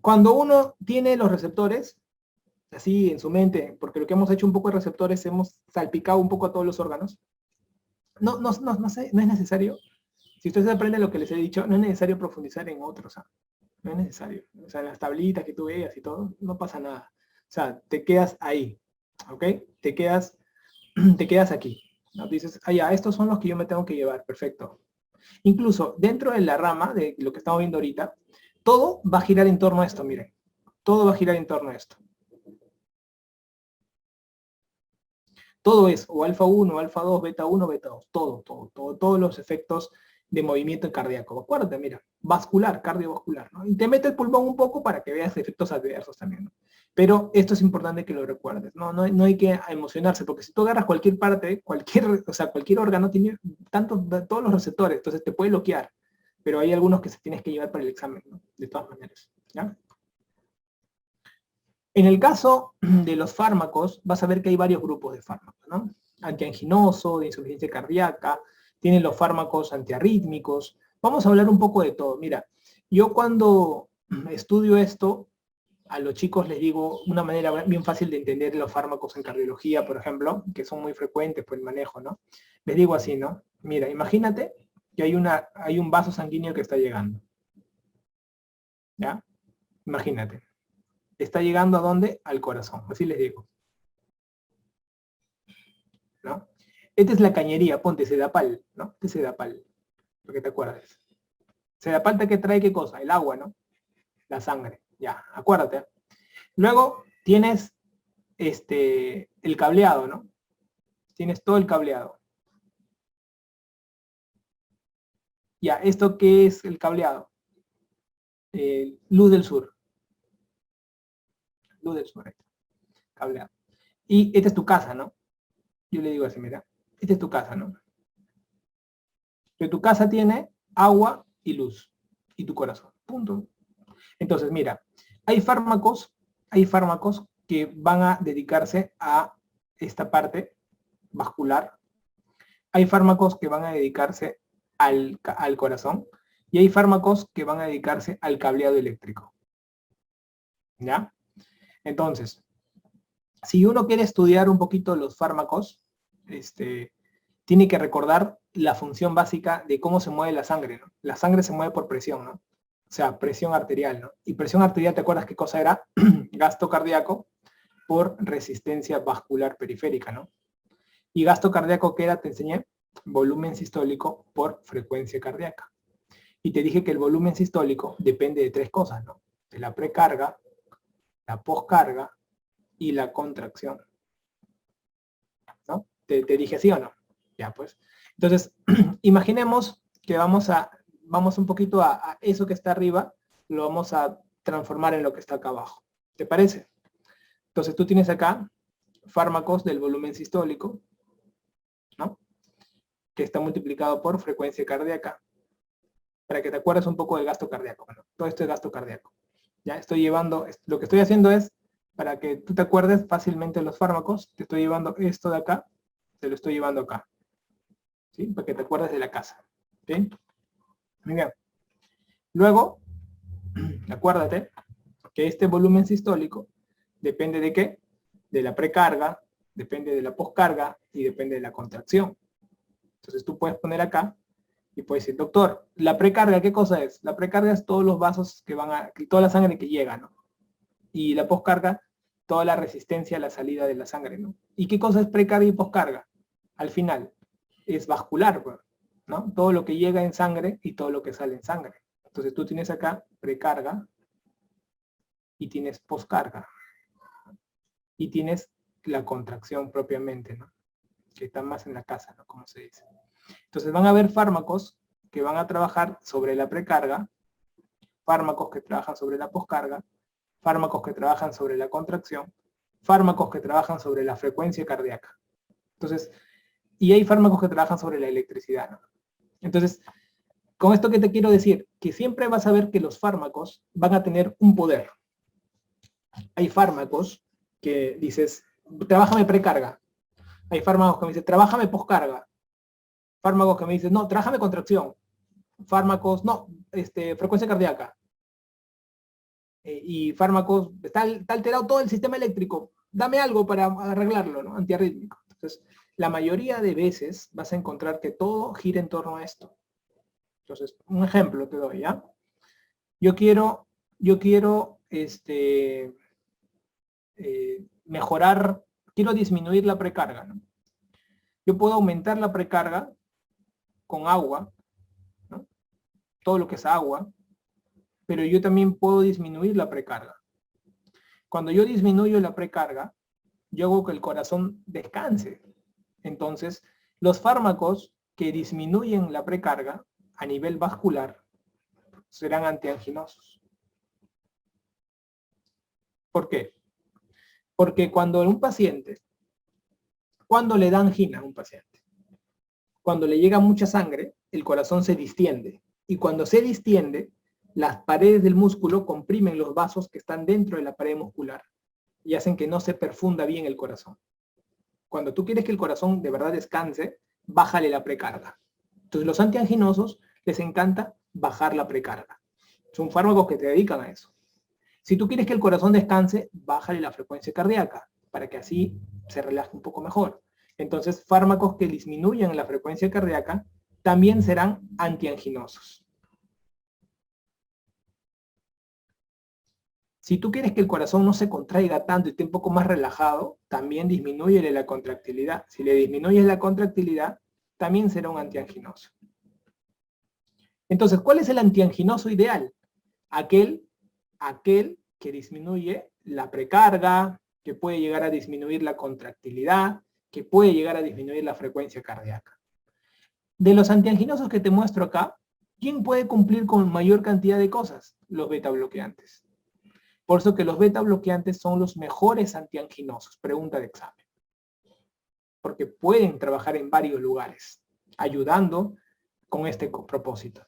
Cuando uno tiene los receptores, así en su mente, porque lo que hemos hecho un poco de receptores, hemos salpicado un poco a todos los órganos, no sé, no es necesario. Si ustedes aprenden lo que les he dicho, no es necesario profundizar en otros, ¿ah? No es necesario. O sea, en las tablitas que tú veas y todo, no pasa nada. O sea, te quedas ahí, ¿ok? Te quedas aquí, ¿no? Dices, ah, ya, estos son los que yo me tengo que llevar, perfecto. Incluso dentro de la rama de lo que estamos viendo ahorita, todo va a girar en torno a esto, miren. Todo va a girar en torno a esto. Todo es o alfa 1, alfa 2, beta 1, beta 2. Todos los efectos de movimiento cardíaco. Acuérdate, mira, vascular, cardiovascular, ¿no? Y te mete el pulmón un poco para que veas efectos adversos también, ¿no? Pero esto es importante que lo recuerdes, ¿no? No hay que emocionarse, porque si tú agarras cualquier parte, o sea, cualquier órgano tiene todos los receptores, entonces te puede bloquear, pero hay algunos que se tienes que llevar para el examen, ¿no? De todas maneras, ¿ya? En el caso de los fármacos, vas a ver que hay varios grupos de fármacos, ¿no? Antianginoso, de insuficiencia cardíaca, tienen los fármacos antiarrítmicos. Vamos a hablar un poco de todo. Mira, yo cuando estudio esto, a los chicos les digo una manera bien fácil de entender los fármacos en cardiología, por ejemplo, que son muy frecuentes por el manejo, ¿no? Les digo así, ¿no? Mira, imagínate que hay un vaso sanguíneo que está llegando, ¿ya? Imagínate. Está llegando ¿a dónde? Al corazón, así les digo, ¿no? Esta es la cañería, ponte Sedapal, ¿no? Este es Sedapal, para que te acuerdes. Sedapal te que trae qué cosa, el agua, ¿no? La sangre, ya, acuérdate. Luego tienes el cableado, ¿no? Tienes todo el cableado. Ya, ¿esto qué es el cableado? Luz del sur. Luz del sur, cableado. Y esta es tu casa, ¿no? Yo le digo así, mira, esta es tu casa, ¿no? Pero tu casa tiene agua y luz, y tu corazón, punto. Entonces, mira, hay fármacos que van a dedicarse a esta parte vascular, hay fármacos que van a dedicarse al corazón, y hay fármacos que van a dedicarse al cableado eléctrico. ¿Ya? Entonces, si uno quiere estudiar un poquito los fármacos, tiene que recordar la función básica de cómo se mueve la sangre, ¿no? La sangre se mueve por presión, ¿no? O sea, presión arterial, ¿no? Y presión arterial, ¿te acuerdas qué cosa era? Gasto cardíaco por resistencia vascular periférica, ¿no? Y gasto cardíaco, ¿qué era? Te enseñé, volumen sistólico por frecuencia cardíaca. Y te dije que el volumen sistólico depende de tres cosas, ¿no? De la precarga, la poscarga y la contracción, ¿no? ¿Te dije así o no? Ya, pues. Entonces, imaginemos que vamos un poquito a eso que está arriba, lo vamos a transformar en lo que está acá abajo. ¿Te parece? Entonces tú tienes acá fármacos del volumen sistólico, ¿no? Que está multiplicado por frecuencia cardíaca, para que te acuerdes un poco del gasto cardíaco. Bueno, todo esto es gasto cardíaco. Ya estoy llevando, lo que estoy haciendo es, para que tú te acuerdes fácilmente de los fármacos, te estoy llevando esto de acá, te lo estoy llevando acá. ¿Sí? Para que te acuerdes de la casa. ¿Sí? Muy bien. Luego, acuérdate que este volumen sistólico depende de qué? De la precarga, depende de la poscarga y depende de la contracción. Entonces tú puedes poner acá y puedes decir, doctor, la precarga, ¿qué cosa es? La precarga es todos los vasos que van a, toda la sangre que llega, ¿no? Y la poscarga, toda la resistencia a la salida de la sangre, ¿no? ¿Y qué cosa es precarga y poscarga? Al final, es vascular, ¿no? Todo lo que llega en sangre y todo lo que sale en sangre. Entonces tú tienes acá precarga y tienes poscarga. Y tienes la contracción propiamente, ¿no? Que está más en la casa, ¿no? Como se dice. Entonces van a haber fármacos que van a trabajar sobre la precarga, fármacos que trabajan sobre la poscarga, fármacos que trabajan sobre la contracción, fármacos que trabajan sobre la frecuencia cardíaca. Entonces, y hay fármacos que trabajan sobre la electricidad, ¿no? Entonces, con esto que te quiero decir, que siempre vas a ver que los fármacos van a tener un poder. Hay fármacos que dices, trabájame precarga. Hay fármacos que me dicen, trabájame poscarga. Fármacos que me dicen, no, trabájame contracción. Fármacos, no, frecuencia cardíaca. y fármacos, está alterado todo el sistema eléctrico, dame algo para arreglarlo, ¿no? Antiarrítmico. Entonces, la mayoría de veces vas a encontrar que todo gira en torno a esto. Entonces, un ejemplo te doy, ¿ya? Yo quiero mejorar, quiero disminuir la precarga, ¿no? Yo puedo aumentar la precarga con agua, ¿no? Todo lo que es agua, pero yo también puedo disminuir la precarga. Cuando yo disminuyo la precarga, yo hago que el corazón descanse. Entonces, los fármacos que disminuyen la precarga a nivel vascular serán antianginosos. ¿Por qué? Porque cuando le da angina a un paciente, cuando le llega mucha sangre, el corazón se distiende. Y cuando se distiende, las paredes del músculo comprimen los vasos que están dentro de la pared muscular y hacen que no se perfunda bien el corazón. Cuando tú quieres que el corazón de verdad descanse, bájale la precarga. Entonces, los antianginosos les encanta bajar la precarga. Son fármacos que te dedican a eso. Si tú quieres que el corazón descanse, bájale la frecuencia cardíaca para que así se relaje un poco mejor. Entonces, fármacos que disminuyan la frecuencia cardíaca también serán antianginosos. Si tú quieres que el corazón no se contraiga tanto y esté un poco más relajado, también disminúyele la contractilidad. Si le disminuyes la contractilidad, también será un antianginoso. Entonces, ¿cuál es el antianginoso ideal? Aquel que disminuye la precarga, que puede llegar a disminuir la contractilidad, que puede llegar a disminuir la frecuencia cardíaca. De los antianginosos que te muestro acá, ¿quién puede cumplir con mayor cantidad de cosas? Los beta bloqueantes. Por eso que los beta bloqueantes son los mejores antianginosos. Pregunta de examen. Porque pueden trabajar en varios lugares, ayudando con este propósito.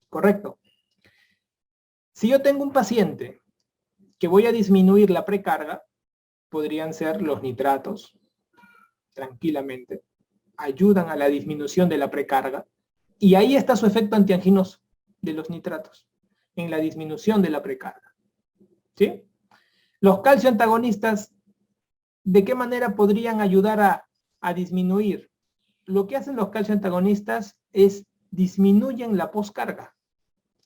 ¿Correcto? Si yo tengo un paciente que voy a disminuir la precarga, podrían ser los nitratos, tranquilamente, ayudan a la disminución de la precarga, y ahí está su efecto antianginoso de los nitratos, en la disminución de la precarga. ¿Sí? Los calcio antagonistas, ¿de qué manera podrían ayudar a disminuir? Lo que hacen los calcio antagonistas es disminuyen la poscarga.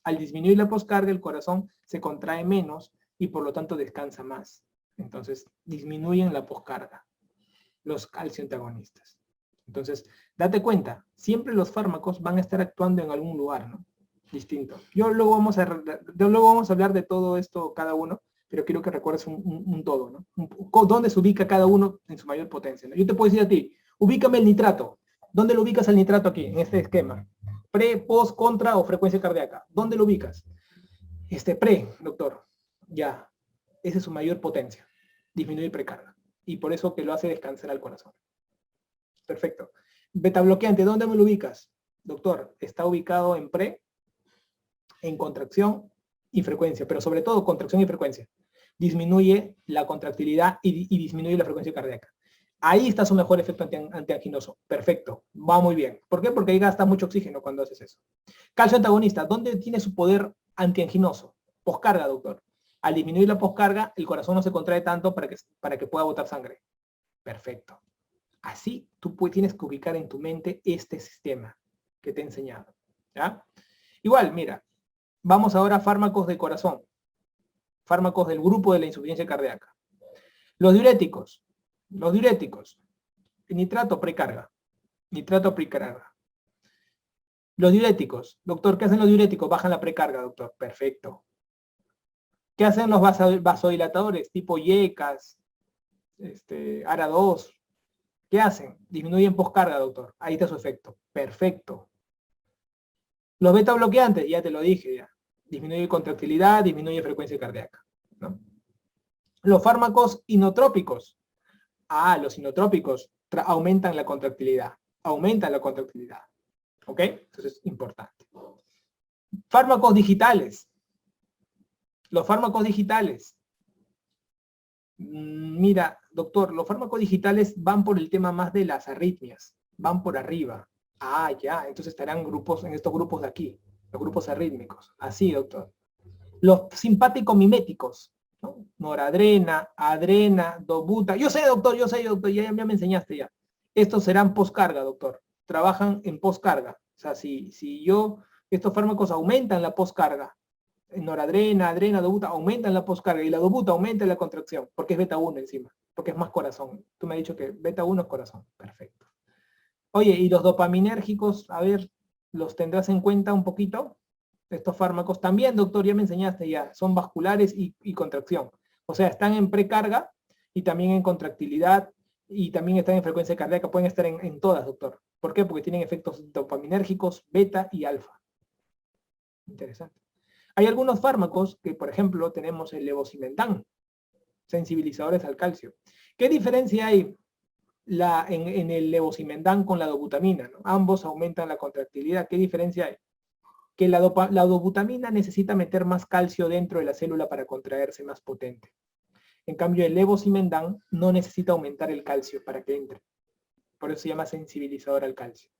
Al disminuir la poscarga, el corazón se contrae menos y por lo tanto descansa más. Entonces, disminuyen la poscarga, los calcio antagonistas. Entonces, date cuenta, siempre los fármacos van a estar actuando en algún lugar, ¿no? Distinto. Luego vamos a hablar de todo esto cada uno, pero quiero que recuerdes un todo, ¿no? ¿Dónde se ubica cada uno en su mayor potencia, ¿no? Yo te puedo decir a ti, ubícame el nitrato. ¿Dónde lo ubicas el nitrato aquí, en este esquema? Pre, post, contra o frecuencia cardíaca. ¿Dónde lo ubicas? Pre, doctor. Ya. Esa es su mayor potencia. Disminuir precarga. Y por eso que lo hace descansar al corazón. Perfecto. Beta bloqueante, ¿dónde me lo ubicas? Doctor, está ubicado en pre, en contracción y frecuencia, pero sobre todo contracción y frecuencia. Disminuye la contractilidad y disminuye la frecuencia cardíaca. Ahí está su mejor efecto antianginoso. Perfecto, va muy bien. ¿Por qué? Porque ahí gasta mucho oxígeno cuando haces eso. Calcio antagonista, ¿dónde tiene su poder antianginoso? Poscarga, doctor. Al disminuir la poscarga, el corazón no se contrae tanto para que pueda botar sangre. Perfecto. Así tú tienes que ubicar en tu mente este sistema que te he enseñado. ¿Ya? Igual, mira, vamos ahora a fármacos de corazón. Fármacos del grupo de la insuficiencia cardíaca. Los diuréticos. Nitrato precarga. Los diuréticos. Doctor, ¿qué hacen los diuréticos? Bajan la precarga, doctor. Perfecto. ¿Qué hacen los vasodilatadores? Tipo IECAS, ARA2. ¿Qué hacen? Disminuyen poscarga, doctor. Ahí está su efecto. Perfecto. Los beta bloqueantes, ya te lo dije ya. Disminuye contractilidad, disminuye frecuencia cardíaca, ¿no? Los fármacos inotrópicos. Los inotrópicos aumentan la contractilidad. ¿Ok? Entonces es importante. Fármacos digitales. Los fármacos digitales. Mira, doctor, los fármacos digitales van por el tema más de las arritmias. Van por arriba. Ya. Entonces estarán en estos grupos de aquí. Los grupos arrítmicos. Así, doctor. Los simpático-miméticos, ¿no? Noradrena, adrena, dobuta. Yo sé, doctor, ya me enseñaste ya. Estos serán poscarga, doctor. Trabajan en poscarga. O sea, estos fármacos aumentan la poscarga. Noradrena, adrena, dobuta, aumentan la poscarga. Y la dobuta aumenta la contracción, porque es beta 1 encima, porque es más corazón. Tú me has dicho que beta 1 es corazón. Perfecto. Oye, ¿y los dopaminérgicos? A ver, ¿los tendrás en cuenta un poquito? Estos fármacos también, doctor, ya me enseñaste ya, son vasculares y contracción. O sea, están en precarga y también en contractilidad y también están en frecuencia cardíaca, pueden estar en todas, doctor. ¿Por qué? Porque tienen efectos dopaminérgicos, beta y alfa. Interesante. Hay algunos fármacos que, por ejemplo, tenemos el levosimendan, sensibilizadores al calcio. ¿Qué diferencia hay en el levosimendan con la dobutamina? ¿No? Ambos aumentan la contractilidad. ¿Qué diferencia hay? Que la dobutamina necesita meter más calcio dentro de la célula para contraerse más potente. En cambio, el levosimendan no necesita aumentar el calcio para que entre. Por eso se llama sensibilizador al calcio.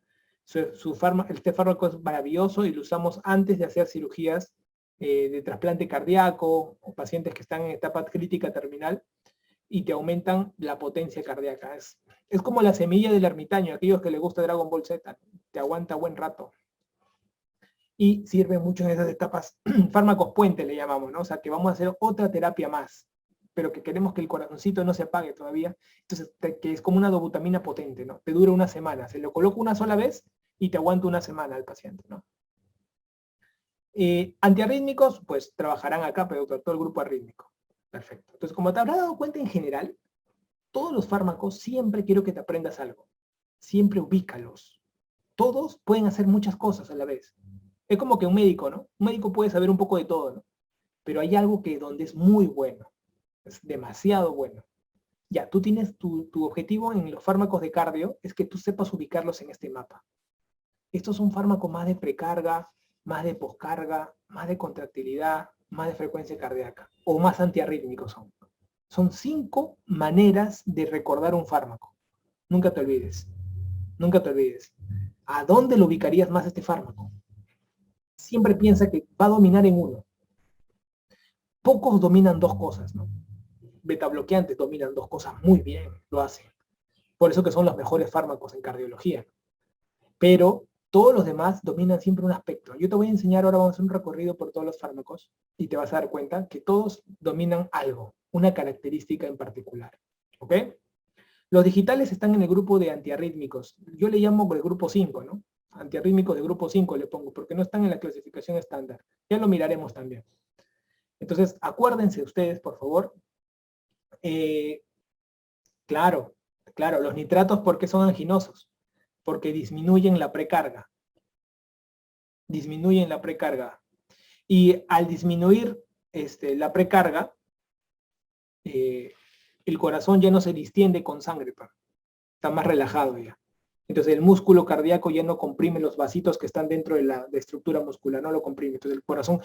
Este fármaco es maravilloso y lo usamos antes de hacer cirugías de trasplante cardíaco o pacientes que están en etapa crítica terminal y te aumentan la potencia cardíaca. Es como la semilla del ermitaño, aquellos que les gusta Dragon Ball Z, te aguanta buen rato. Y sirve mucho en esas etapas, fármacos puente le llamamos, ¿no? O sea, que vamos a hacer otra terapia más, pero que queremos que el corazoncito no se apague todavía, entonces que es como una dobutamina potente, ¿no? Te dura una semana, se lo coloco una sola vez y te aguanta una semana al paciente, ¿no? Antiarrítmicos, pues trabajarán acá, pero todo el grupo arrítmico. Perfecto. Entonces, como te habrás dado cuenta en general, todos los fármacos siempre quiero que te aprendas algo. Siempre ubícalos. Todos pueden hacer muchas cosas a la vez. Es como que un médico, ¿no? Un médico puede saber un poco de todo, ¿no? Pero hay algo que donde es muy bueno. Es demasiado bueno. Ya, tú tienes tu objetivo en los fármacos de cardio, es que tú sepas ubicarlos en este mapa. Estos son fármacos más de precarga, más de poscarga, más de contractilidad, más de frecuencia cardíaca, o más antiarrítmicos son. Son 5 maneras de recordar un fármaco. Nunca te olvides. Nunca te olvides. ¿A dónde lo ubicarías más este fármaco? Siempre piensa que va a dominar en uno. Pocos dominan 2 cosas, ¿no? Beta bloqueantes dominan 2 cosas muy bien, lo hacen. Por eso que son los mejores fármacos en cardiología. Pero todos los demás dominan siempre un aspecto. Yo te voy a enseñar, ahora vamos a hacer un recorrido por todos los fármacos y te vas a dar cuenta que todos dominan algo, una característica en particular. ¿Ok? Los digitales están en el grupo de antiarrítmicos. Yo le llamo el grupo 5, ¿no? Antiarrítmicos de grupo 5 le pongo, porque no están en la clasificación estándar. Ya lo miraremos también. Entonces, acuérdense ustedes, por favor. Claro, los nitratos, ¿por qué son anginosos? Porque disminuyen la precarga. Disminuyen la precarga. Y al disminuir la precarga, el corazón ya no se distiende con sangre, está más relajado ya. Entonces el músculo cardíaco ya no comprime los vasitos que están dentro de la estructura muscular, no lo comprime. Entonces el corazón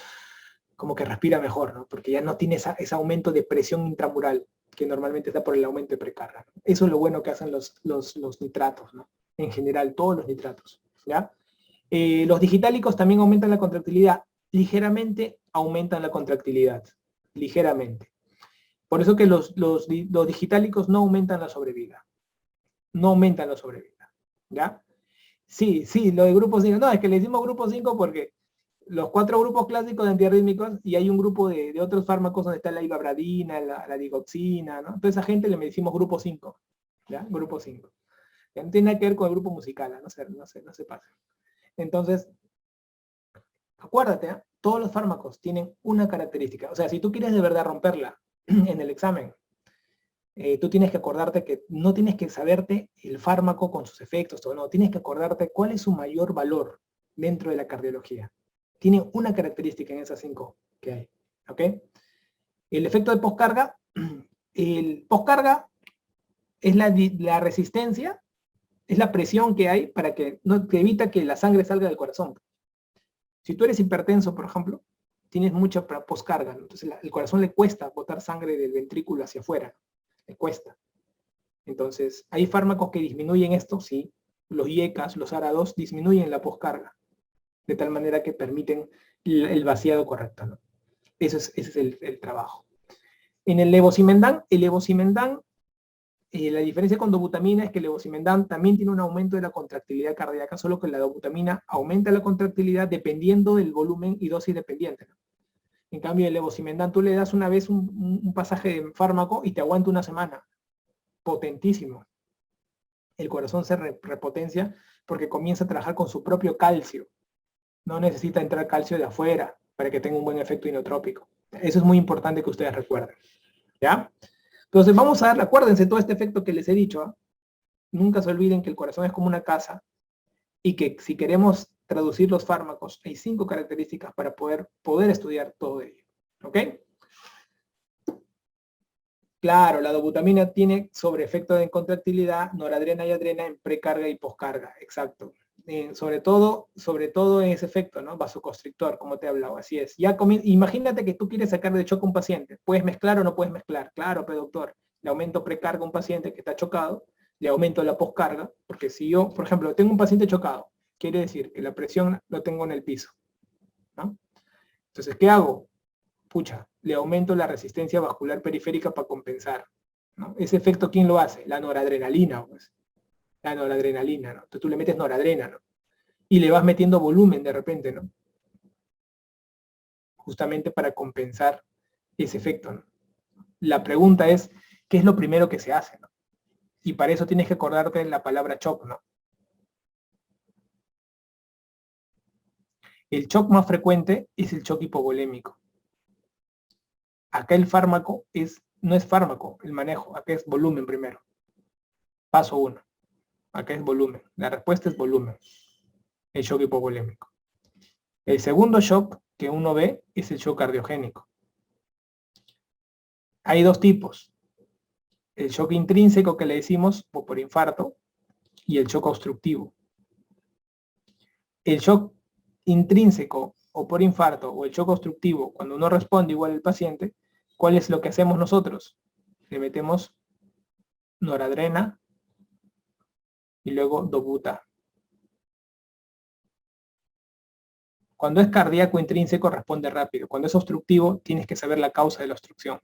como que respira mejor, ¿no? Porque ya no tiene ese aumento de presión intramural que normalmente está por el aumento de precarga, ¿no? Eso es lo bueno que hacen los nitratos, ¿no? En general, todos los nitratos, ¿ya? Los digitálicos también aumentan la contractilidad. Ligeramente aumentan la contractilidad. Ligeramente. Por eso que los digitálicos no aumentan la sobrevida. No aumentan la sobrevida. ¿Ya? Sí, lo de grupo 5. No, es que le decimos grupo 5 porque los 4 grupos clásicos de antiarrítmicos y hay un grupo de otros fármacos donde está la ibabradina, la digoxina, ¿no? Entonces a esa gente le decimos grupo 5. ¿Ya? Grupo 5. Ya no tiene nada que ver con el grupo musical, no se pasa. Entonces, acuérdate, ¿eh? Todos los fármacos tienen una característica. O sea, si tú quieres de verdad romperla en el examen, tú tienes que acordarte que no tienes que saberte el fármaco con sus efectos, todo, no, tienes que acordarte cuál es su mayor valor dentro de la cardiología. Tiene una característica en esas 5 que hay, ¿ok? El efecto de poscarga, el poscarga es la resistencia, es la presión que hay para que evita que la sangre salga del corazón. Si tú eres hipertenso, por ejemplo, tienes mucha poscarga, ¿no? Entonces el corazón le cuesta botar sangre del ventrículo hacia afuera, le cuesta. Entonces, hay fármacos que disminuyen esto, sí. Los IECAs, los ARA2, disminuyen la poscarga, de tal manera que permiten el vaciado correcto, ¿no? Ese es el trabajo. En el levosimendan, la diferencia con dobutamina es que el levosimendan también tiene un aumento de la contractilidad cardíaca, solo que la dobutamina aumenta la contractilidad dependiendo del volumen y dosis dependiente, ¿no? En cambio, el levosimendan tú le das una vez un pasaje de fármaco y te aguanta una semana. Potentísimo. El corazón se repotencia porque comienza a trabajar con su propio calcio. No necesita entrar calcio de afuera para que tenga un buen efecto inotrópico. Eso es muy importante que ustedes recuerden. ¿Ya? Entonces vamos a darle, acuérdense todo este efecto que les he dicho, ¿eh? Nunca se olviden que el corazón es como una casa y que si queremos traducir los fármacos, hay 5 características para poder estudiar todo ello. ¿Ok? Claro, la dobutamina tiene sobre efecto de contractilidad, noradrena y adrena en precarga y poscarga, exacto. Sobre todo en ese efecto, ¿no? Vasoconstrictor, como te he hablado, así es. Imagínate que tú quieres sacar de choque a un paciente. ¿Puedes mezclar o no puedes mezclar? Claro, pero doctor, le aumento precarga a un paciente que está chocado, le aumento la poscarga, porque si yo, por ejemplo, tengo un paciente chocado, quiere decir que la presión lo tengo en el piso, ¿no? Entonces, ¿qué hago? Pucha, le aumento la resistencia vascular periférica para compensar, ¿no? Ese efecto, ¿quién lo hace? La noradrenalina, pues. La noradrenalina, ¿no? Entonces tú le metes noradrena, ¿no? Y le vas metiendo volumen de repente, ¿no? Justamente para compensar ese efecto, ¿no? La pregunta es, ¿qué es lo primero que se hace, ¿no? Y para eso tienes que acordarte de la palabra shock, ¿no? El shock más frecuente es el shock hipovolémico. Acá el fármaco no es fármaco, el manejo, acá es volumen primero. Paso 1. Acá es volumen. La respuesta es volumen. El shock hipovolémico. El segundo shock que uno ve es el shock cardiogénico. Hay 2 tipos. El shock intrínseco que le decimos por infarto y el shock obstructivo. El shock intrínseco o por infarto o el shock obstructivo, cuando no responde igual el paciente, ¿cuál es lo que hacemos nosotros? Le metemos noradrena y luego dobuta. Cuando es cardíaco intrínseco responde rápido. Cuando es obstructivo tienes que saber la causa de la obstrucción.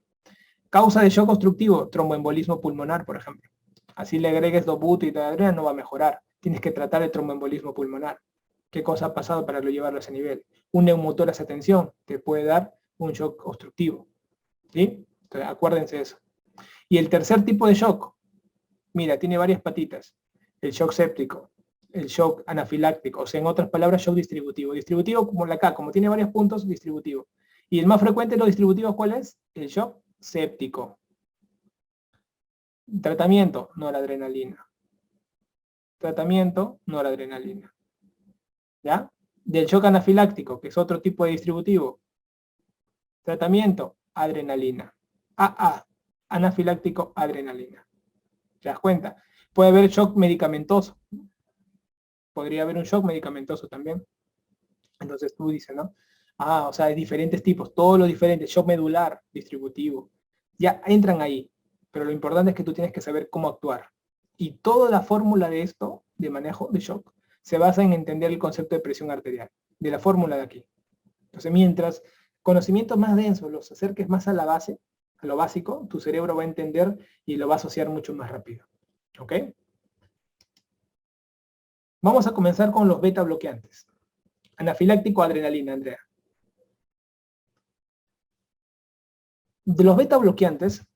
Causa de shock obstructivo, tromboembolismo pulmonar, por ejemplo. Así le agregues dobuta y noradrena, no va a mejorar. Tienes que tratar el tromboembolismo pulmonar. ¿Qué cosa ha pasado para llevarlo a ese nivel? Un neumotórax a tensión te puede dar un shock obstructivo. ¿Sí? Entonces, acuérdense de eso. Y el tercer tipo de shock, mira, tiene varias patitas. El shock séptico, el shock anafiláctico, o sea, en otras palabras, shock distributivo. Distributivo como la K, como tiene varios puntos, distributivo. Y el más frecuente de los distributivos, ¿cuál es? El shock séptico. Tratamiento, noradrenalina. Tratamiento, noradrenalina. ¿Ya? Del shock anafiláctico, que es otro tipo de distributivo. Tratamiento, adrenalina. AA, anafiláctico, adrenalina. ¿Te das cuenta? Puede haber shock medicamentoso. Podría haber un shock medicamentoso también. Entonces tú dices, ¿no? O sea, hay diferentes tipos, todos los diferentes, shock medular, distributivo. Ya entran ahí, pero lo importante es que tú tienes que saber cómo actuar. Y toda la fórmula de esto, de manejo de shock, se basa en entender el concepto de presión arterial, de la fórmula de aquí. Entonces, mientras conocimientos más densos los acerques más a la base, a lo básico, tu cerebro va a entender y lo va a asociar mucho más rápido. ¿Ok? Vamos a comenzar con los beta bloqueantes. Anafiláctico, adrenalina, Andrea. De los beta bloqueantes,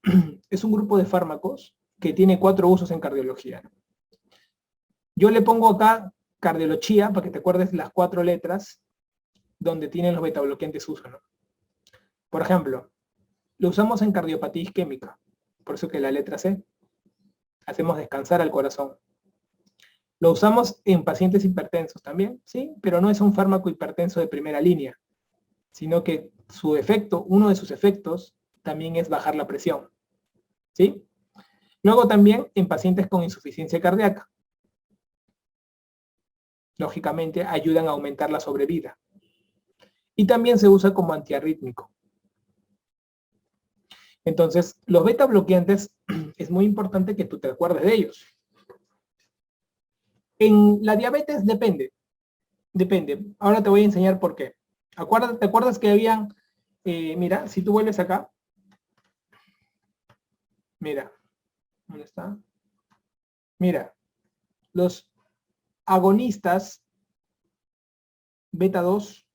es un grupo de fármacos que tiene 4 usos en cardiología. Yo le pongo acá cardiología para que te acuerdes las 4 letras donde tienen los beta bloqueantes uso, ¿no? Por ejemplo, lo usamos en cardiopatía isquémica, por eso que la letra C. Hacemos descansar al corazón. Lo usamos en pacientes hipertensos también, sí, pero no es un fármaco hipertenso de primera línea, sino que su efecto, uno de sus efectos, también es bajar la presión, ¿sí? Luego también en pacientes con insuficiencia cardíaca. Lógicamente ayudan a aumentar la sobrevida. Y también se usa como antiarrítmico. Entonces, los beta bloqueantes es muy importante que tú te acuerdes de ellos. En la diabetes depende. Ahora te voy a enseñar por qué. ¿Te acuerdas que habían mira, si tú vuelves acá, mira, ¿dónde está? Mira, los agonistas beta 2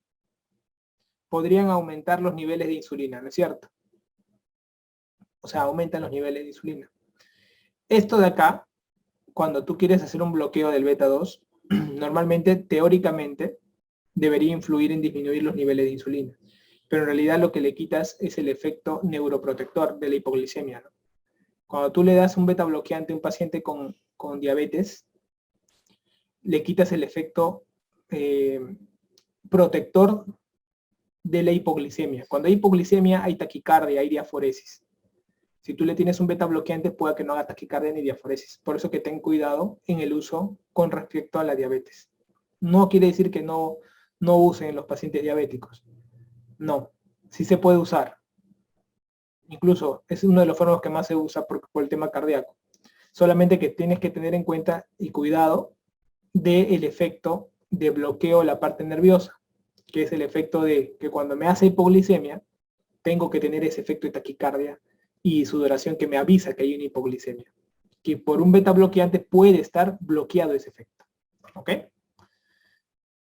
podrían aumentar los niveles de insulina, ¿no es cierto? O sea, aumentan los niveles de insulina. Esto de acá, cuando tú quieres hacer un bloqueo del beta 2, normalmente, teóricamente, debería influir en disminuir los niveles de insulina. Pero en realidad lo que le quitas es el efecto neuroprotector de la hipoglicemia, ¿no? Cuando tú le das un beta bloqueante a un paciente con diabetes, le quitas el efecto protector de la hipoglicemia. Cuando hay hipoglicemia hay taquicardia, hay diaforesis. Si tú le tienes un beta bloqueante, puede que no haga taquicardia ni diaforesis. Por eso que ten cuidado en el uso con respecto a la diabetes. No quiere decir que no usen en los pacientes diabéticos. No, sí se puede usar. Incluso es uno de los fármacos que más se usa por el tema cardíaco. Solamente que tienes que tener en cuenta y cuidado del efecto de bloqueo de la parte nerviosa, que es el efecto de que cuando me hace hipoglicemia, tengo que tener ese efecto de taquicardia y sudoración que me avisa que hay una hipoglicemia. Que por un beta bloqueante puede estar bloqueado ese efecto. ¿Ok?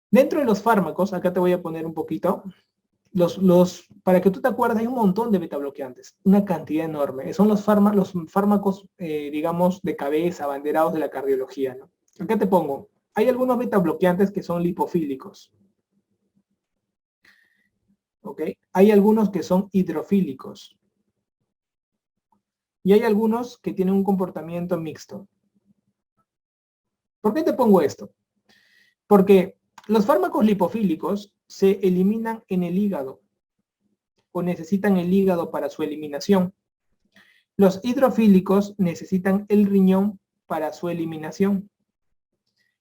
Dentro de los fármacos, acá te voy a poner un poquito, para que tú te acuerdes, hay un montón de beta bloqueantes, una cantidad enorme. Son los fármacos, digamos, de cabeza, abanderados de la cardiología, ¿no? Acá te pongo, hay algunos beta bloqueantes que son lipofílicos. ¿Ok? Hay algunos que son hidrofílicos. Y hay algunos que tienen un comportamiento mixto. ¿Por qué te pongo esto? Porque los fármacos lipofílicos se eliminan en el hígado o necesitan el hígado para su eliminación. Los hidrofílicos necesitan el riñón para su eliminación.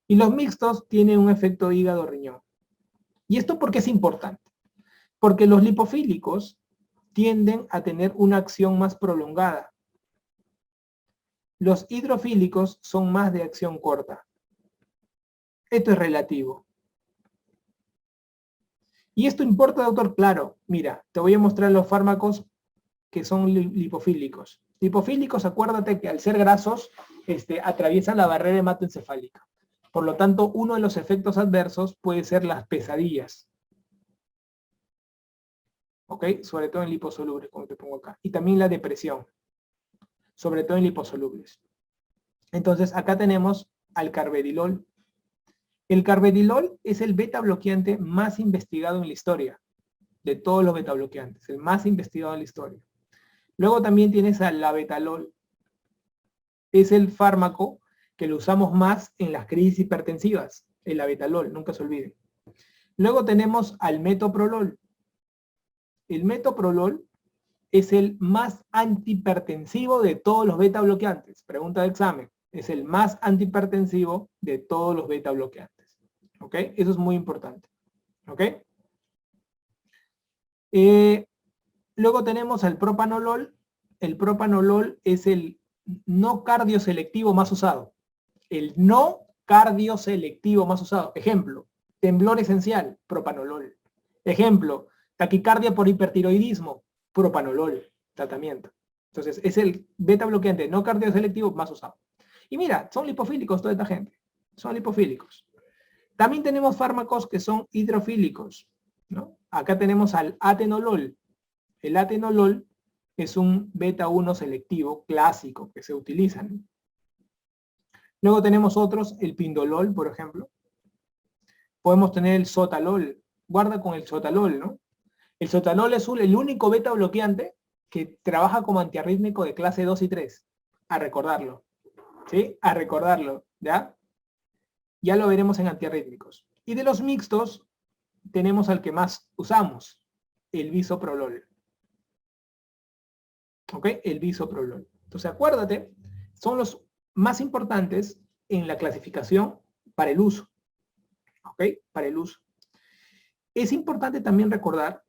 Y los mixtos tienen un efecto hígado-riñón. ¿Y esto por qué es importante? Porque los lipofílicos tienden a tener una acción más prolongada. Los hidrofílicos son más de acción corta. Esto es relativo. ¿Y esto importa, doctor? Claro, mira, te voy a mostrar los fármacos que son lipofílicos. Lipofílicos, acuérdate que al ser grasos, atraviesan la barrera hematoencefálica. Por lo tanto, uno de los efectos adversos puede ser las pesadillas. ¿Ok? Sobre todo en liposolubles, como te pongo acá. Y también la depresión. Sobre todo en liposolubles. Entonces, acá tenemos al carvedilol. El carvedilol es el beta bloqueante más investigado en la historia. De todos los beta bloqueantes. El más investigado en la historia. Luego también tienes al labetalol. Es el fármaco que lo usamos más en las crisis hipertensivas. El labetalol, nunca se olviden. Luego tenemos al metoprolol. El metoprolol es el más antihipertensivo de todos los beta bloqueantes. Pregunta de examen. Es el más antihipertensivo de todos los beta bloqueantes. ¿Ok? Eso es muy importante. ¿Ok? Luego tenemos al propanolol. El propanolol es el no cardioselectivo más usado. El no cardioselectivo más usado. Ejemplo, temblor esencial, propanolol. Ejemplo, taquicardia por hipertiroidismo, propanolol, tratamiento. Entonces, es el beta bloqueante no cardioselectivo más usado. Y mira, son lipofílicos toda esta gente. Son lipofílicos. También tenemos fármacos que son hidrofílicos, ¿no? Acá tenemos al atenolol. El atenolol es un beta 1 selectivo clásico que se utiliza, ¿no? Luego tenemos otros, el pindolol, por ejemplo. Podemos tener el sotalol. Guarda con el sotalol, ¿no? El sotalol es el único beta bloqueante que trabaja como antiarrítmico de clase 2 y 3. A recordarlo. ¿Sí? A recordarlo, ¿ya? Ya lo veremos en antiarrítmicos. Y de los mixtos, tenemos al que más usamos, el bisoprolol. ¿Ok? El bisoprolol. Entonces, acuérdate, son los más importantes en la clasificación para el uso. ¿Ok? Para el uso. Es importante también recordar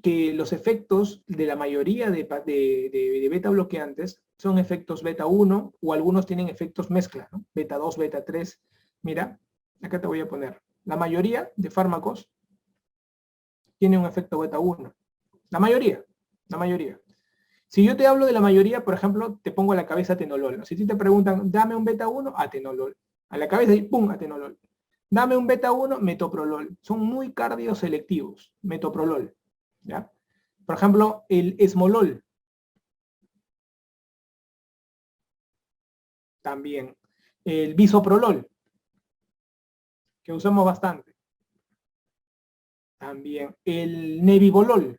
que los efectos de la mayoría de beta bloqueantes son efectos beta 1 o algunos tienen efectos mezcla, ¿no? Beta 2, beta 3. Mira, acá te voy a poner. La mayoría de fármacos tienen un efecto beta 1. La mayoría, la mayoría. Si yo te hablo de la mayoría, por ejemplo, te pongo a la cabeza atenolol, ¿no? Si te preguntan, dame un beta 1, atenolol. A la cabeza y ¡pum! Atenolol. Dame un beta 1, metoprolol. Son muy cardioselectivos, metoprolol. ¿Ya? Por ejemplo, el esmolol. También. El bisoprolol, que usamos bastante. También. El nebivolol.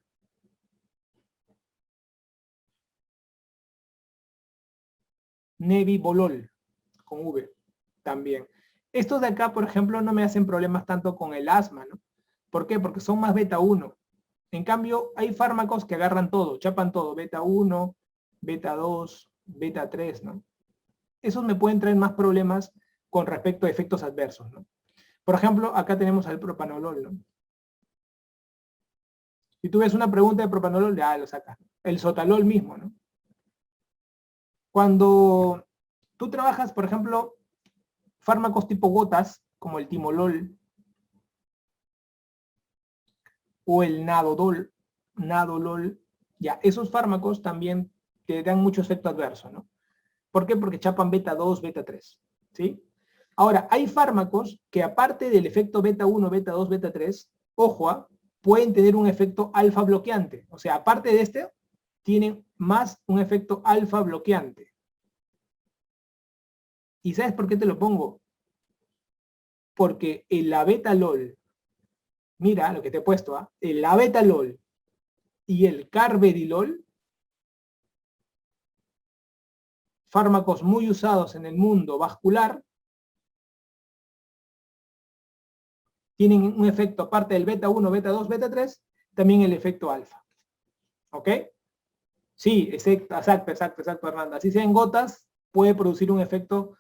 Nebivolol, con V, también. Estos de acá, por ejemplo, no me hacen problemas tanto con el asma, ¿no? ¿Por qué? Porque son más beta 1. En cambio, hay fármacos que agarran todo, chapan todo, beta 1, beta 2, beta 3, ¿no? Esos me pueden traer más problemas con respecto a efectos adversos, ¿no? Por ejemplo, acá tenemos al propanolol, ¿no? Si tú ves una pregunta de propanolol, ya lo sacas. El sotalol mismo, ¿no? Cuando tú trabajas, por ejemplo, fármacos tipo gotas, como el timolol o el nadolol, ya, esos fármacos también te dan mucho efecto adverso, ¿no? ¿Por qué? Porque chapan beta 2, beta 3, ¿sí? Ahora, hay fármacos que aparte del efecto beta 1, beta 2, beta 3, ojo, pueden tener un efecto alfa bloqueante. O sea, aparte de este, tienen más un efecto alfa bloqueante. ¿Y sabes por qué te lo pongo? Porque el abetalol, mira lo que te he puesto, ¿ah? El abetalol y el carvedilol, fármacos muy usados en el mundo vascular, tienen un efecto, aparte del beta 1, beta 2, beta 3, también el efecto alfa. ¿Ok? Sí, exacto, Hernanda. Así sea en gotas, puede producir un efecto,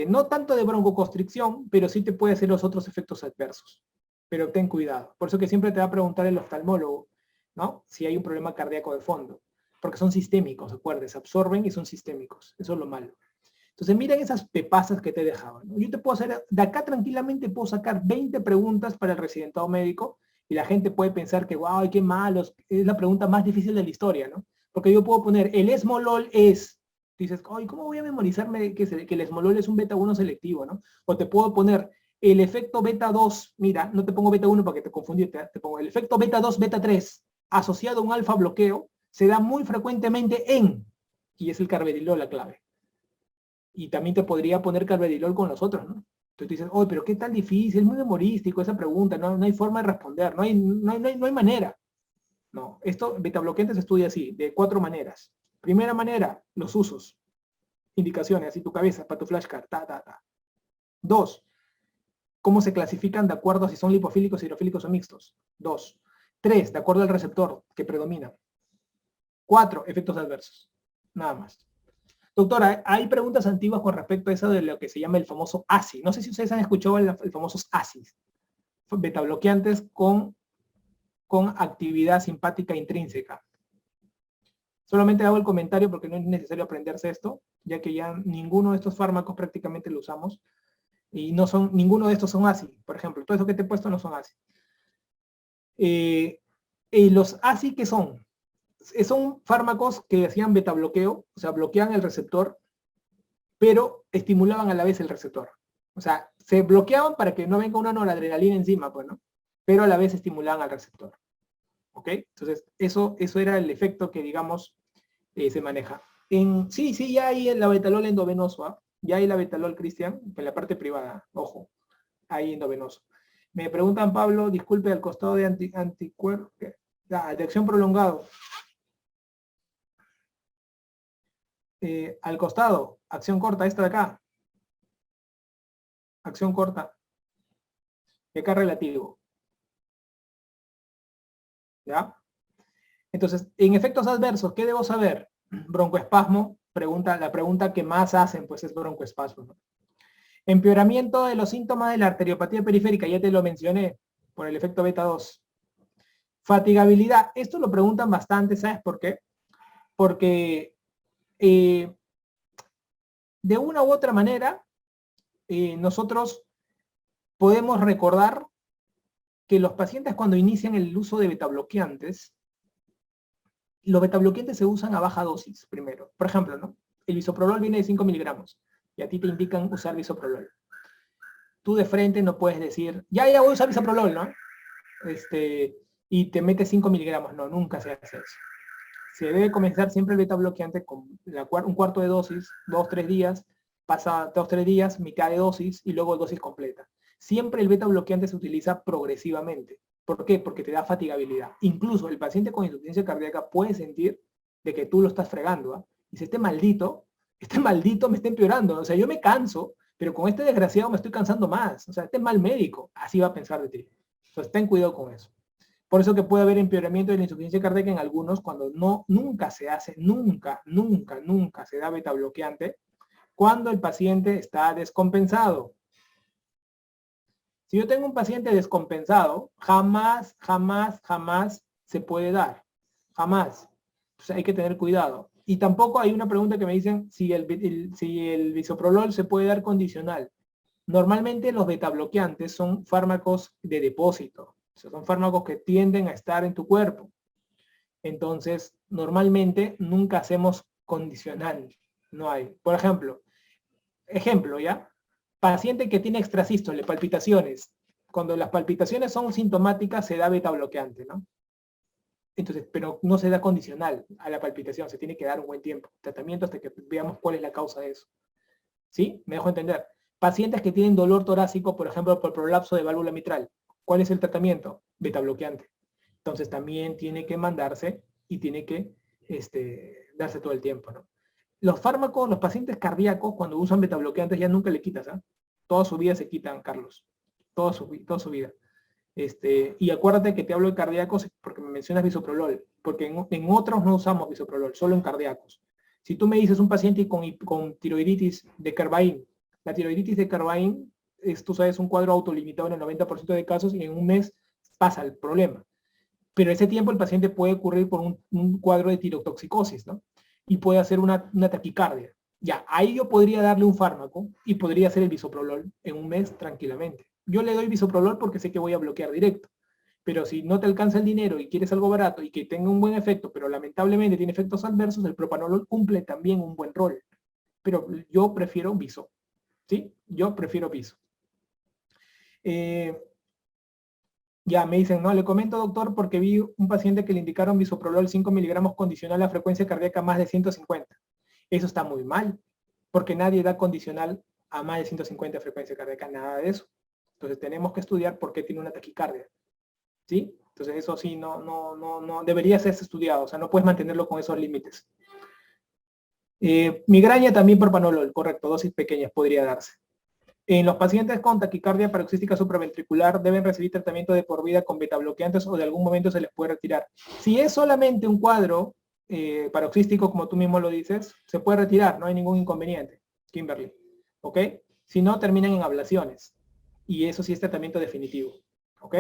no tanto de broncoconstricción, pero sí te puede hacer los otros efectos adversos. Pero ten cuidado. Por eso que siempre te va a preguntar el oftalmólogo, ¿no? Si hay un problema cardíaco de fondo. Porque son sistémicos, acuérdense, se absorben y son sistémicos. Eso es lo malo. Entonces, miren esas pepasas que te dejaban, ¿no? Yo te puedo hacer, de acá tranquilamente puedo sacar 20 preguntas para el residentado médico y la gente puede pensar que, wow, qué malos, es la pregunta más difícil de la historia, ¿no? Porque yo puedo poner, el esmolol es, dices, ay, ¿cómo voy a memorizarme que el esmolol es un beta 1 selectivo, ¿no? O te puedo poner el efecto beta 2, mira, no te pongo beta 1 para que te confundir, te pongo el efecto beta 2, beta 3, asociado a un alfa bloqueo, se da muy frecuentemente en, y es el carvedilol la clave. Y también te podría poner carvedilol con los otros, ¿no? Entonces tú dices, oye, pero qué tan difícil, es muy memorístico esa pregunta, no hay forma de responder, no hay manera. No, esto betabloqueante se estudia así, de 4 maneras. Primera manera, los usos, indicaciones, así tu cabeza, para tu flashcard, ta. 2, cómo se clasifican de acuerdo a si son lipofílicos, hidrofílicos o mixtos. 2. 3, de acuerdo al receptor que predomina. 4, efectos adversos. Nada más. Doctora, hay preguntas antiguas con respecto a eso de lo que se llama el famoso ASI. No sé si ustedes han escuchado el famoso ASIs, betabloqueantes con actividad simpática intrínseca. Solamente hago el comentario porque no es necesario aprenderse esto, ya que ya ninguno de estos fármacos prácticamente lo usamos y ninguno de estos son ASI. Por ejemplo, todo eso que te he puesto no son ASI. Los ASI, ¿qué son? Son fármacos que hacían betabloqueo, o sea, bloquean el receptor, pero estimulaban a la vez el receptor. O sea, se bloqueaban para que no venga una noradrenalina encima, pues, ¿no? Pero a la vez estimulaban al receptor. ¿Ok? Entonces, eso era el efecto que, digamos, se maneja. Sí, ya hay el labetalol endovenoso, ¿ah? Ya hay labetalol, Cristian, en la parte privada, ojo, hay endovenoso. Me preguntan, Pablo, disculpe, al costado de anticuerpo, de acción prolongado. Al costado, acción corta, esta de acá. Acción corta. Y acá relativo. ¿Ya? Entonces, en efectos adversos, ¿qué debo saber? Broncoespasmo, la pregunta que más hacen, pues es broncoespasmo, ¿no? Empeoramiento de los síntomas de la arteriopatía periférica, ya te lo mencioné, por el efecto beta 2. Fatigabilidad, esto lo preguntan bastante, ¿sabes por qué? Porque de una u otra manera, nosotros podemos recordar que los pacientes cuando inician el uso de betabloqueantes los betabloqueantes se usan a baja dosis primero. Por ejemplo, ¿no? El bisoprolol viene de 5 miligramos y a ti te indican usar bisoprolol. Tú de frente no puedes decir, ya voy a usar bisoprolol, ¿no? Y te metes 5 miligramos. No, nunca se hace eso. Se debe comenzar siempre el betabloqueante con un cuarto de dosis, 2-3 días, pasa 2-3 días, mitad de dosis y luego dosis completa. Siempre el betabloqueante se utiliza progresivamente. ¿Por qué? Porque te da fatigabilidad. Incluso el paciente con insuficiencia cardíaca puede sentir de que tú lo estás fregando. ¿eh? Y dice, este maldito me está empeorando. O sea, yo me canso, pero con este desgraciado me estoy cansando más. O sea, este mal médico. Así va a pensar de ti. Entonces, ten cuidado con eso. Por eso que puede haber empeoramiento de la insuficiencia cardíaca en algunos cuando nunca se hace, nunca se da betabloqueante cuando el paciente está descompensado. Si yo tengo un paciente descompensado, jamás se puede dar. Jamás. Pues hay que tener cuidado. Y tampoco hay una pregunta que me dicen si el bisoprolol se puede dar condicional. Normalmente los betabloqueantes son fármacos de depósito. O sea, son fármacos que tienden a estar en tu cuerpo. Entonces, normalmente nunca hacemos condicional. No hay. Por ejemplo, ¿ya? Paciente que tiene extrasístole, palpitaciones. Cuando las palpitaciones son sintomáticas, se da betabloqueante, ¿no? Entonces, pero no se da condicional a la palpitación, se tiene que dar un buen tiempo. Tratamiento hasta que veamos cuál es la causa de eso. ¿Sí? ¿Me dejo entender? Pacientes que tienen dolor torácico, por ejemplo, por prolapso de válvula mitral. ¿Cuál es el tratamiento? Betabloqueante. Entonces también tiene que mandarse y tiene que darse todo el tiempo, ¿no? Los fármacos, los pacientes cardíacos, cuando usan betabloqueantes ya nunca le quitas, ¿eh? Toda su vida se quitan, Carlos. Toda su vida. Y acuérdate que te hablo de cardíacos porque me mencionas bisoprolol, porque en otros no usamos bisoprolol, solo en cardíacos. Si tú me dices un paciente con tiroiditis de Kervain, la tiroiditis de Kervain es, tú sabes, un cuadro autolimitado en el 90% de casos y en un mes pasa el problema. Pero ese tiempo el paciente puede ocurrir por un cuadro de tirotoxicosis, ¿no? Y puede hacer una taquicardia. Ya, ahí yo podría darle un fármaco y podría hacer el bisoprolol en un mes tranquilamente. Yo le doy bisoprolol porque sé que voy a bloquear directo. Pero si no te alcanza el dinero y quieres algo barato y que tenga un buen efecto, pero lamentablemente tiene efectos adversos, el propanolol cumple también un buen rol. Pero yo prefiero biso. ¿Sí? Yo prefiero biso. Ya me dicen, no, le comento, doctor, porque vi un paciente que le indicaron bisoprolol 5 miligramos condicional a frecuencia cardíaca más de 150. Eso está muy mal, porque nadie da condicional a más de 150 frecuencia cardíaca, nada de eso. Entonces tenemos que estudiar por qué tiene una taquicardia. ¿Sí? Entonces eso sí, no debería ser estudiado, o sea, no puedes mantenerlo con esos límites. Migraña también propanolol, correcto, dosis pequeñas podría darse. En los pacientes con taquicardia paroxística supraventricular deben recibir tratamiento de por vida con betabloqueantes o de algún momento se les puede retirar. Si es solamente un cuadro paroxístico, como tú mismo lo dices, se puede retirar, no hay ningún inconveniente, Kimberly. ¿Ok? Si no, terminan en ablaciones. Y eso sí es tratamiento definitivo. ¿Ok?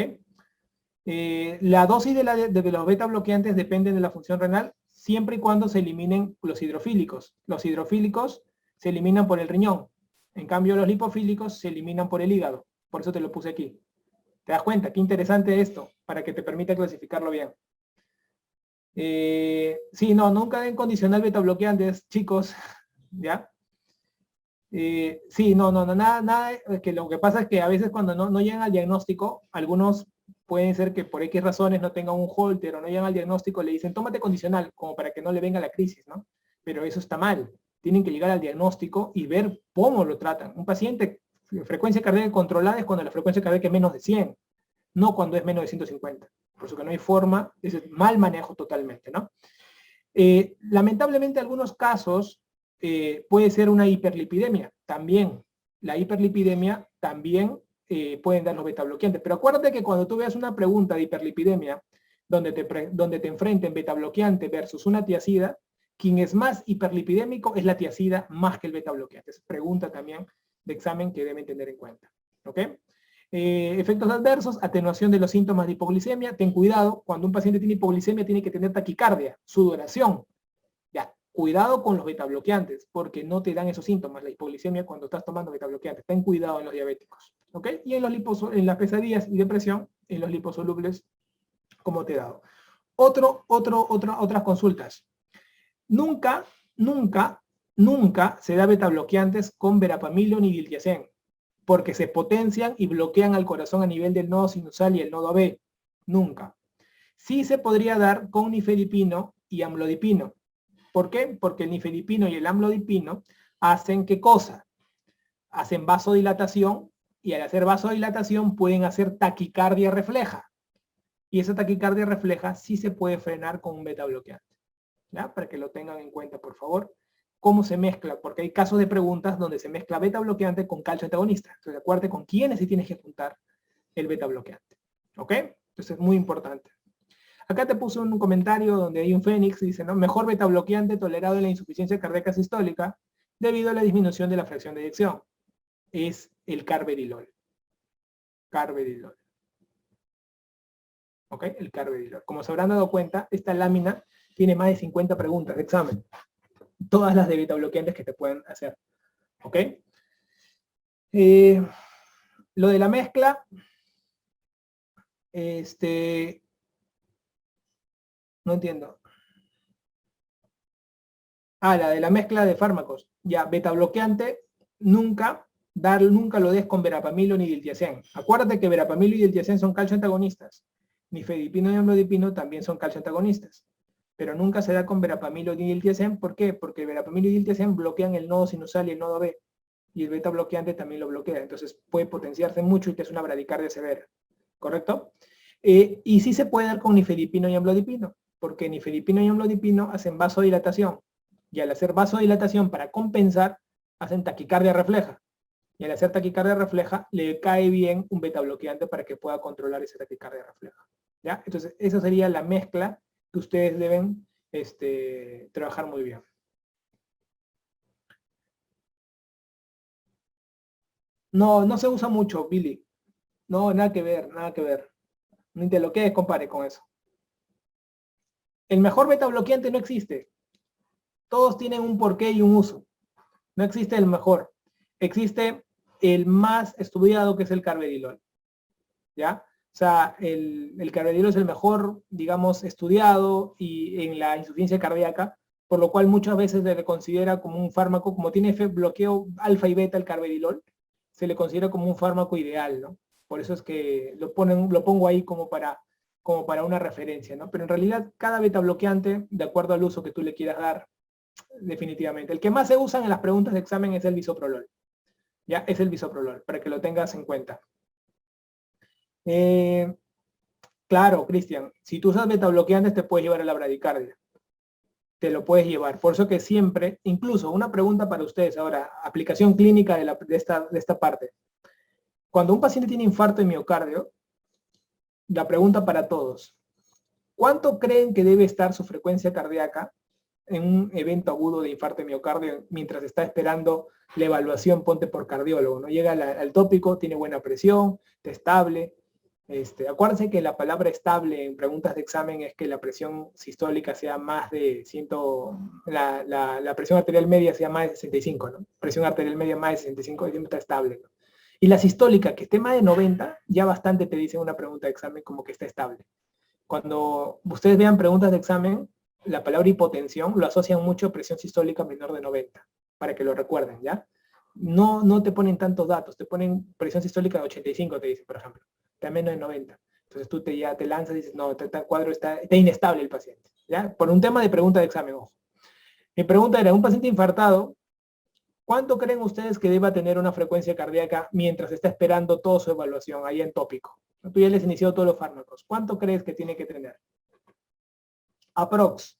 La dosis de los betabloqueantes depende de la función renal, siempre y cuando se eliminen los hidrofílicos. Los hidrofílicos se eliminan por el riñón. En cambio, los lipofílicos se eliminan por el hígado. Por eso te lo puse aquí. ¿Te das cuenta? Qué interesante esto, para que te permita clasificarlo bien. Sí, no, nunca den condicional betabloqueantes, chicos. ¿Ya? Sí, nada, que lo que pasa es que a veces cuando no llegan al diagnóstico, algunos pueden ser que por X razones no tengan un holter o no llegan al diagnóstico, le dicen, tómate condicional, como para que no le venga la crisis, ¿no? Pero eso está mal. Tienen que llegar al diagnóstico y ver cómo lo tratan. Un paciente, frecuencia cardíaca controlada es cuando la frecuencia cardíaca es menos de 100, no cuando es menos de 150. Por eso que no hay forma, es mal manejo totalmente, ¿no? Lamentablemente, algunos casos puede ser una hiperlipidemia. También, la hiperlipidemia también pueden dar los betabloqueantes. Pero acuérdate que cuando tú veas una pregunta de hiperlipidemia, donde te enfrenten betabloqueante versus una tiacida, quien es más hiperlipidémico es la tiacida más que el betabloqueante. Es pregunta también de examen que deben tener en cuenta. ¿Ok? Efectos adversos, atenuación de los síntomas de hipoglicemia. Ten cuidado, cuando un paciente tiene hipoglicemia tiene que tener taquicardia, sudoración. Ya, cuidado con los betabloqueantes, porque no te dan esos síntomas, la hipoglicemia cuando estás tomando betabloqueantes. Ten cuidado en los diabéticos. ¿Ok? Y en las pesadillas y depresión, en los liposolubles, como te he dado. Otras consultas. Nunca se da betabloqueantes con verapamilo ni diltiazem, porque se potencian y bloquean al corazón a nivel del nodo sinusal y el nodo AB. Nunca. Sí se podría dar con nifedipino y amlodipino. ¿Por qué? Porque el nifedipino y el amlodipino hacen ¿qué cosa? Hacen vasodilatación, y al hacer vasodilatación pueden hacer taquicardia refleja. Y esa taquicardia refleja sí se puede frenar con un betabloqueante. ¿Ya? Para que lo tengan en cuenta, por favor. ¿Cómo se mezcla? Porque hay casos de preguntas donde se mezcla betabloqueante con calcio antagonista. Entonces, acuérdate con quiénes sí tienes que juntar el betabloqueante. ¿Ok? Entonces, es muy importante. Acá te puse un comentario donde hay un Fénix, dice, ¿no? Mejor betabloqueante tolerado en la insuficiencia cardíaca sistólica debido a la disminución de la fracción de eyección. Es el carvedilol. Carvedilol. ¿Ok? El carvedilol. Como se habrán dado cuenta, esta lámina tiene más de 50 preguntas de examen. Todas las de betabloqueantes que te pueden hacer. ¿Ok? Lo de la mezcla, no entiendo. La de la mezcla de fármacos. Ya, betabloqueante, nunca lo des con verapamilo ni diltiazem. Acuérdate que verapamilo y diltiazem son calcio antagonistas. Nifedipino y amlodipino también son calcio antagonistas. Pero nunca se da con verapamilo ni diltiazem. ¿Por qué? Porque el verapamilo y diltiazem bloquean el nodo sinusal y el nodo B. Y el beta bloqueante también lo bloquea. Entonces puede potenciarse mucho y te es una bradicardia severa. ¿Correcto? Y sí se puede dar con nifedipino y amlodipino. Porque nifedipino y amlodipino hacen vasodilatación. Y al hacer vasodilatación para compensar, hacen taquicardia refleja. Y al hacer taquicardia refleja, le cae bien un beta bloqueante para que pueda controlar esa taquicardia refleja. ¿Ya? Entonces, esa sería la mezcla que ustedes deben trabajar muy bien. No, no se usa mucho, Billy. No, nada que ver, nada que ver. Ni te lo quedes, compare con eso. El mejor beta bloqueante no existe. Todos tienen un porqué y un uso. No existe el mejor. Existe el más estudiado, que es el carvedilol. ¿Ya? O sea, el carvedilol es el mejor, digamos, estudiado y en la insuficiencia cardíaca, por lo cual muchas veces se le considera como un fármaco, como tiene bloqueo alfa y beta el carvedilol, se le considera como un fármaco ideal, ¿no? Por eso es que lo pongo ahí como para una referencia, ¿no? Pero en realidad cada beta bloqueante, de acuerdo al uso que tú le quieras dar, definitivamente. El que más se usa en las preguntas de examen es el bisoprolol. Ya, es el bisoprolol, para que lo tengas en cuenta. Claro, Cristian, si tú usas betabloqueantes te puedes llevar a la bradicardia. Te lo puedes llevar. Por eso que siempre, incluso una pregunta para ustedes ahora, aplicación clínica de esta parte. Cuando un paciente tiene infarto de miocardio, la pregunta para todos, ¿cuánto creen que debe estar su frecuencia cardíaca en un evento agudo de infarto de miocardio mientras está esperando la evaluación, ponte por cardiólogo, ¿no? Llega al tópico, tiene buena presión, está estable. Acuérdense que la palabra estable en preguntas de examen es que la presión sistólica sea más de 100, la presión arterial media sea más de 65, ¿no? Presión arterial media más de 65 y siempre está estable, ¿no? Y la sistólica que esté más de 90, ya bastante te dice una pregunta de examen como que está estable. Cuando ustedes vean preguntas de examen, la palabra hipotensión lo asocian mucho a presión sistólica menor de 90, para que lo recuerden, ¿ya? No te ponen tantos datos, te ponen presión sistólica de 85, te dicen, por ejemplo, está menos de 90. Entonces tú ya te lanzas y dices, no, este cuadro está inestable el paciente, ¿ya? Por un tema de pregunta de examen, ojo. Mi pregunta era, un paciente infartado, ¿cuánto creen ustedes que deba tener una frecuencia cardíaca mientras está esperando toda su evaluación ahí en tópico? Tú ya les inició todos los fármacos. ¿Cuánto crees que tiene que tener? Aprox.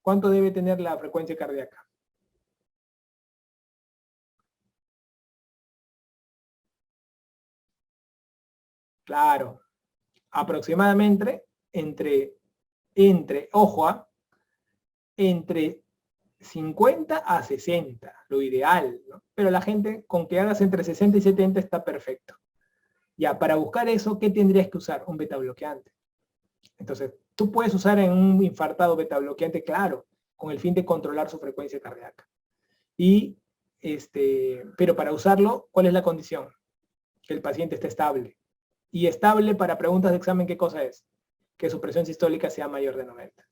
¿Cuánto debe tener la frecuencia cardíaca? Claro. Aproximadamente ojo, entre 50 a 60, lo ideal, ¿no? Pero la gente, con que hagas entre 60 y 70 está perfecto. Ya, para buscar eso, ¿qué tendrías que usar? Un beta bloqueante. Entonces, tú puedes usar en un infartado beta bloqueante, claro, con el fin de controlar su frecuencia cardíaca. Pero para usarlo, ¿cuál es la condición? Que el paciente esté estable. Y estable para preguntas de examen, ¿qué cosa es? que su presión sistólica sea mayor de 90.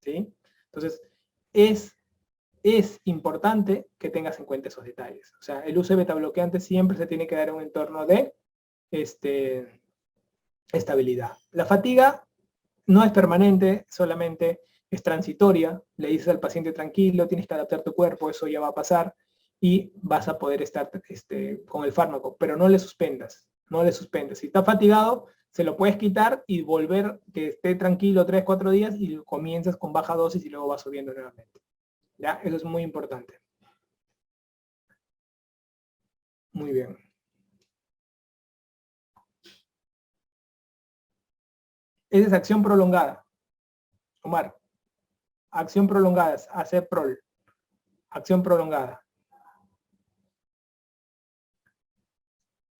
¿Sí? Entonces, es importante que tengas en cuenta esos detalles. O sea, el uso de betabloqueantes siempre se tiene que dar en un entorno de estabilidad. La fatiga no es permanente, solamente es transitoria. Le dices al paciente tranquilo, tienes que adaptar tu cuerpo, eso ya va a pasar y vas a poder estar con el fármaco, pero no le suspendas, no le suspendas. Si está fatigado, se lo puedes quitar y volver que esté tranquilo 3, 4 días y comienzas con baja dosis y luego vas subiendo nuevamente. ¿Ya? Eso es muy importante. Muy bien. Esa es acción prolongada. Omar, acción prolongada, hacer prol. Acción prolongada.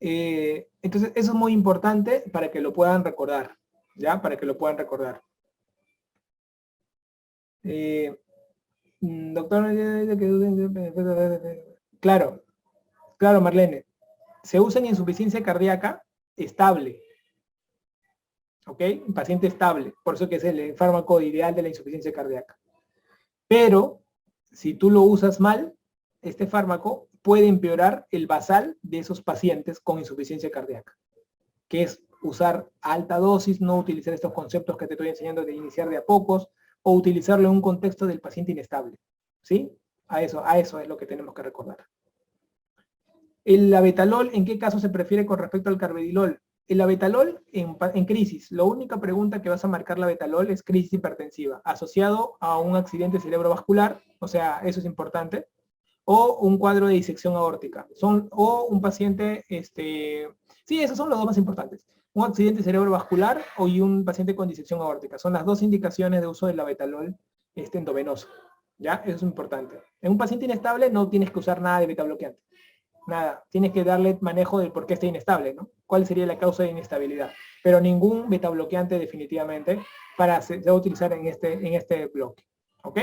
Entonces, eso es muy importante para que lo puedan recordar. ¿Ya? Para que lo puedan recordar. Doctor, claro, claro, Marlene. Se usa en insuficiencia cardíaca estable. ¿Ok? Un paciente estable. Por eso que es el fármaco ideal de la insuficiencia cardíaca. Pero, si tú lo usas mal, este fármaco puede empeorar el basal de esos pacientes con insuficiencia cardíaca, que es usar alta dosis, no utilizar estos conceptos que te estoy enseñando de iniciar de a pocos, o utilizarlo en un contexto del paciente inestable. ¿Sí? A eso es lo que tenemos que recordar. El abetalol, ¿en qué caso se prefiere con respecto al carvedilol? El abetalol en crisis, la única pregunta que vas a marcar la abetalol es crisis hipertensiva, asociado a un accidente cerebrovascular, o sea, eso es importante, o un cuadro de disección aórtica, o un paciente, sí, esos son los dos más importantes, un accidente cerebrovascular o un paciente con disección aórtica, son las dos indicaciones de uso del abetalol endovenoso, ¿ya? Eso es importante. En un paciente inestable no tienes que usar nada de betabloqueante. Nada, tienes que darle manejo del por qué está inestable, ¿no? ¿Cuál sería la causa de inestabilidad? Pero ningún betabloqueante definitivamente para se va a utilizar en este bloque, ¿ok?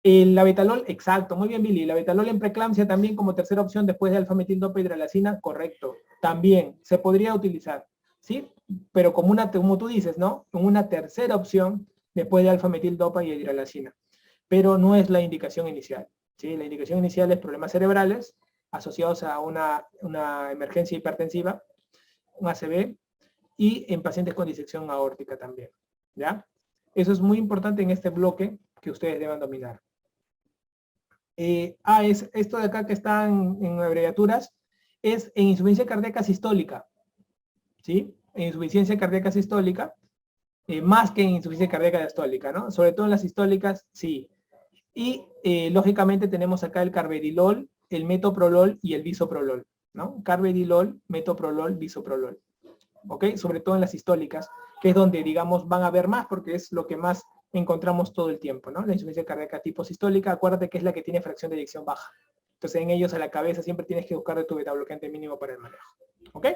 El abetalol, exacto, muy bien Billy, el abetalol en preeclampsia también como tercera opción después de alfametildopa y hidralazina, correcto, también se podría utilizar, ¿sí? Pero como tú dices, ¿no? Como una tercera opción después de alfametildopa y hidralazina, pero no es la indicación inicial. ¿Sí? La indicación inicial es problemas cerebrales asociados a una emergencia hipertensiva, un ACV, y en pacientes con disección aórtica también. ¿Ya? Eso es muy importante en este bloque que ustedes deban dominar. Es esto de acá que está en abreviaturas, es en insuficiencia cardíaca sistólica. ¿Sí? En insuficiencia cardíaca sistólica, más que en insuficiencia cardíaca diastólica, ¿no? Sobre todo en las sistólicas, sí. Y lógicamente tenemos acá el carvedilol, el metoprolol y el bisoprolol, ¿no? Carvedilol, metoprolol, bisoprolol. ¿Ok? Sobre todo en las sistólicas, que es donde, digamos, van a ver más porque es lo que más encontramos todo el tiempo, ¿no? La insuficiencia cardíaca tipo sistólica, acuérdate que es la que tiene fracción de eyección baja. Entonces en ellos a la cabeza siempre tienes que buscar de tu betabloqueante mínimo para el manejo. ¿Ok?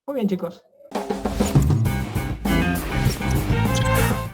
Muy bien, chicos.